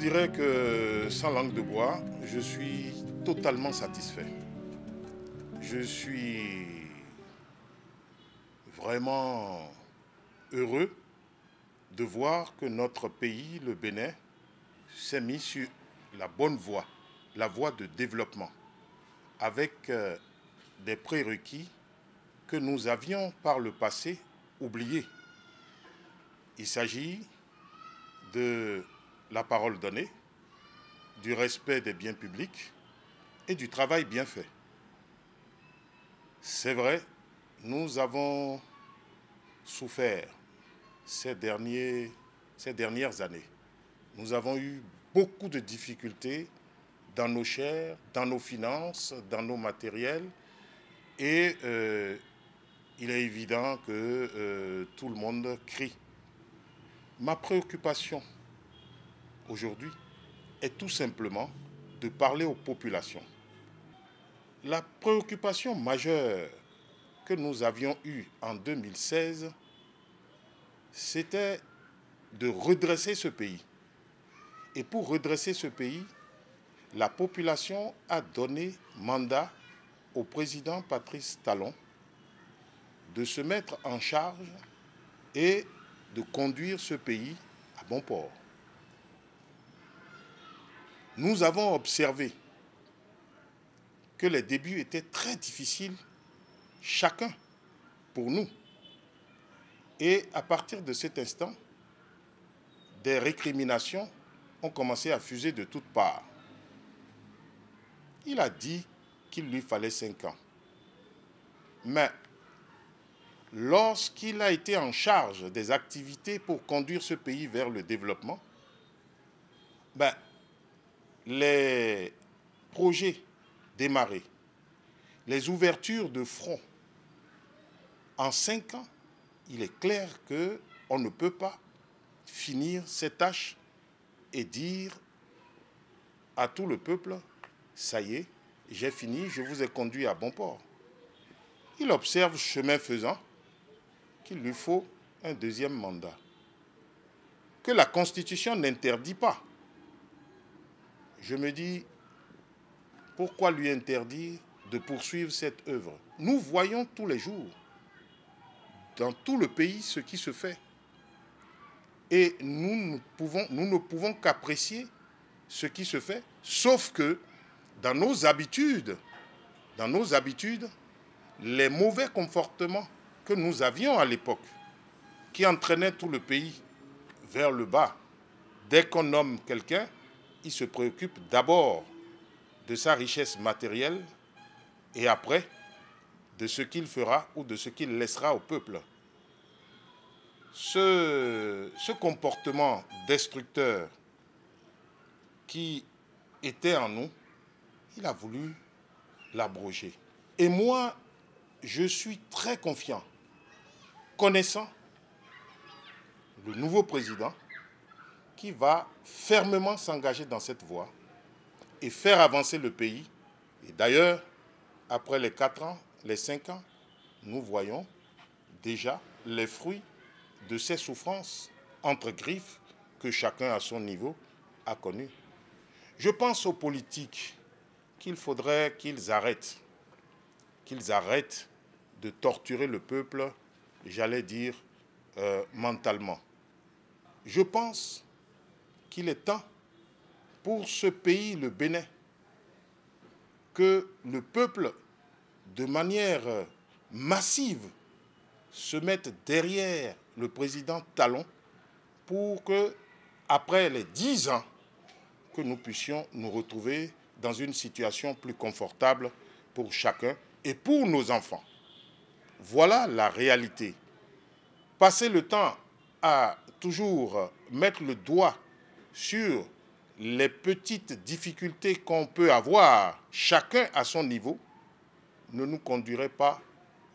dirais que, sans langue de bois, je suis totalement satisfait. Je suis vraiment heureux de voir que notre pays, le Bénin, s'est mis sur la bonne voie, la voie de développement, avec des prérequis que nous avions par le passé oubliés. Il s'agit de la parole donnée, du respect des biens publics et du travail bien fait. C'est vrai, nous avons souffert ces dernières années. Nous avons eu beaucoup de difficultés dans nos chairs, dans nos finances, dans nos matériels. Et il est évident que tout le monde crie. Ma préoccupation aujourd'hui est tout simplement de parler aux populations. La préoccupation majeure que nous avions eue en 2016, c'était de redresser ce pays. Et pour redresser ce pays, la population a donné mandat au président Patrice Talon de se mettre en charge et de conduire ce pays à bon port. Nous avons observé que les débuts étaient très difficiles, chacun pour nous. Et à partir de cet instant, des récriminations ont commencé à fuser de toutes parts. Il a dit qu'il lui fallait 5 ans. Mais lorsqu'il a été en charge des activités pour conduire ce pays vers le développement, les projets démarrés, les ouvertures de front, en 5 ans, il est clair qu'on ne peut pas finir cette tâche et dire à tout le peuple, ça y est, j'ai fini, je vous ai conduit à bon port. Il observe, chemin faisant, qu'il lui faut un deuxième mandat, que la Constitution n'interdit pas. Je me dis, pourquoi lui interdire de poursuivre cette œuvre? Nous voyons tous les jours, dans tout le pays, ce qui se fait. Et nous ne pouvons qu'apprécier ce qui se fait, sauf que dans nos habitudes, les mauvais comportements que nous avions à l'époque, qui entraînaient tout le pays vers le bas, dès qu'on nomme quelqu'un, il se préoccupe d'abord de sa richesse matérielle et après de ce qu'il fera ou de ce qu'il laissera au peuple. Ce comportement destructeur qui était en nous, il a voulu l'abroger. Et moi, je suis très confiant, connaissant le nouveau président qui va fermement s'engager dans cette voie et faire avancer le pays. Et d'ailleurs, après les 4 ans, les 5 ans, nous voyons déjà les fruits de ces souffrances entre griffes que chacun à son niveau a connues. Je pense aux politiques qu'il faudrait qu'ils arrêtent de torturer le peuple, j'allais dire, mentalement. Je pense qu'il est temps pour ce pays, le Bénin, que le peuple, de manière massive, se mette derrière le président Talon pour que, après les 10 ans, que nous puissions nous retrouver dans une situation plus confortable pour chacun et pour nos enfants. Voilà la réalité. Passer le temps à toujours mettre le doigt sur les petites difficultés qu'on peut avoir, chacun à son niveau, ne nous conduirait pas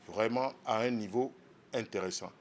vraiment à un niveau intéressant.